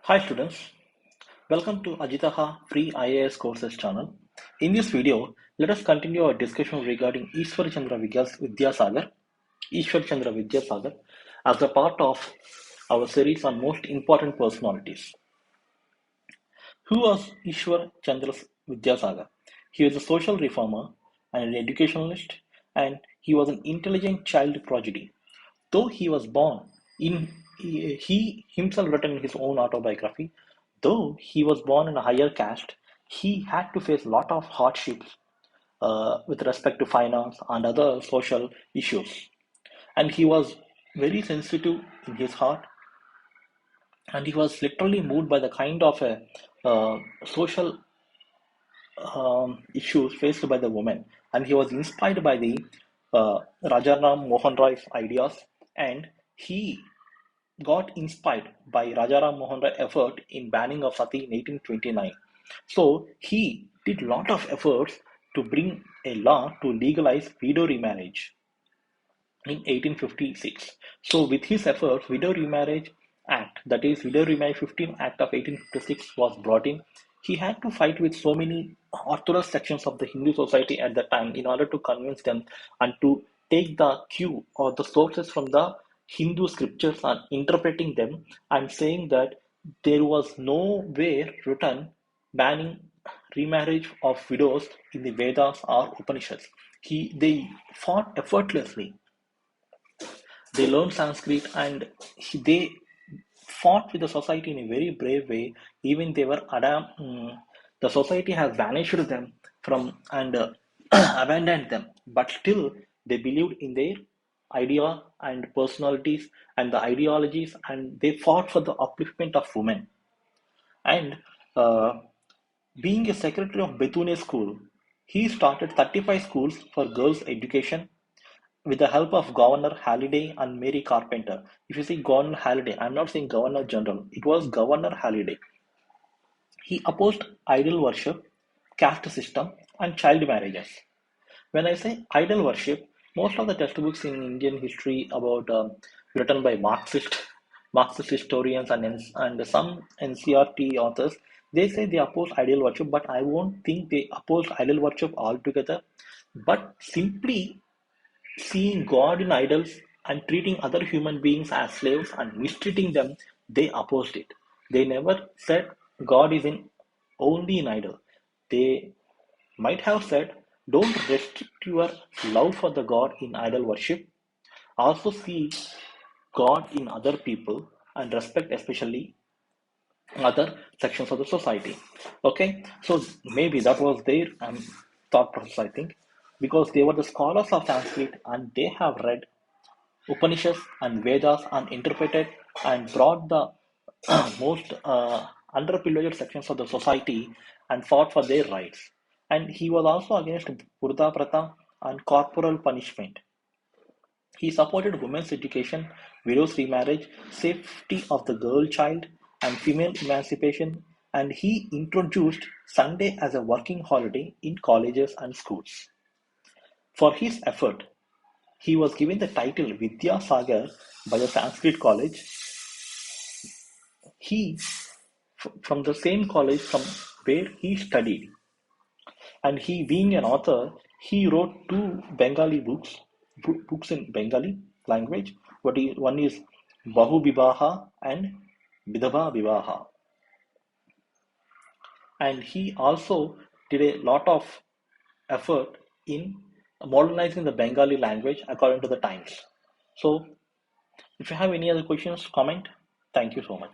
Hi students, welcome to Ajitaha Free IAS Courses channel. In this video, let us continue our discussion regarding Ishwar Chandra Vidyasagar, Ishwar Chandra Vidyasagar, as a part of our series on most important personalities. Who was Ishwar Chandra Vidyasagar? He was a social reformer and an educationalist, and he was an intelligent child prodigy. Though he was born in, he himself written in his own autobiography, though he was born in a higher caste, he had to face a lot of hardships with respect to finance and other social issues. And he was very sensitive in his heart, and he was literally moved by the kind of social issues faced by the women, and he was inspired by the Rajaram Mohan Roy's ideas, and he got inspired by Rajaram Mohan Roy's effort in banning of sati in 1829. So he did lot of efforts to bring a law to legalize widow remarriage in 1856. So with his efforts, Widow Remarriage Act, that is Widow Remarriage 15 Act of 1856 was brought in. He had to fight with so many orthodox sections of the Hindu society at that time in order to convince them and to take the cue or the sources from the Hindu scriptures and interpreting them and saying that there was nowhere written banning remarriage of widows in the Vedas or Upanishads. They fought effortlessly. They learned Sanskrit, and they fought with the society in a very brave way. Even they were the society has vanished them from and abandoned them, but still they believed in their idea and personalities and the ideologies, and they fought for the upliftment of women. And uh, being a secretary of Bethune School, he started 35 schools for girls' education with the help of Governor Halliday and Mary Carpenter. If you say Governor Halliday, I'm not saying Governor General, it was Governor Halliday. He opposed idol worship, caste system, and child marriages. When I say idol worship, most of the textbooks in Indian history about written by Marxist historians and some NCRT authors, they say they oppose idol worship, but I won't think they oppose idol worship altogether, but simply seeing God in idols and treating other human beings as slaves and mistreating them, they opposed it. They never said God is in only in idol. They might have said, don't restrict your love for the God in idol worship. Also see God in other people and respect especially other sections of the society. Okay, so maybe that was their thought process, I think, because they were the scholars of Sanskrit and they have read Upanishads and Vedas and interpreted and brought the most underprivileged sections of the society and fought for their rights. And he was also against Purda Pratha and corporal punishment. He supported women's education, widows' remarriage, safety of the girl child, and female emancipation, and he introduced Sunday as a working holiday in colleges and schools. For his effort, he was given the title Vidya Sagar by the Sanskrit College. He from the same college from where he studied, and he being an author, he wrote two Bengali books in Bengali language. One is Bahu Bibaha and Vidhava Vivaha, and he also did a lot of effort in modernizing the Bengali language according to the times. So if you have any other questions, comment. Thank you so much.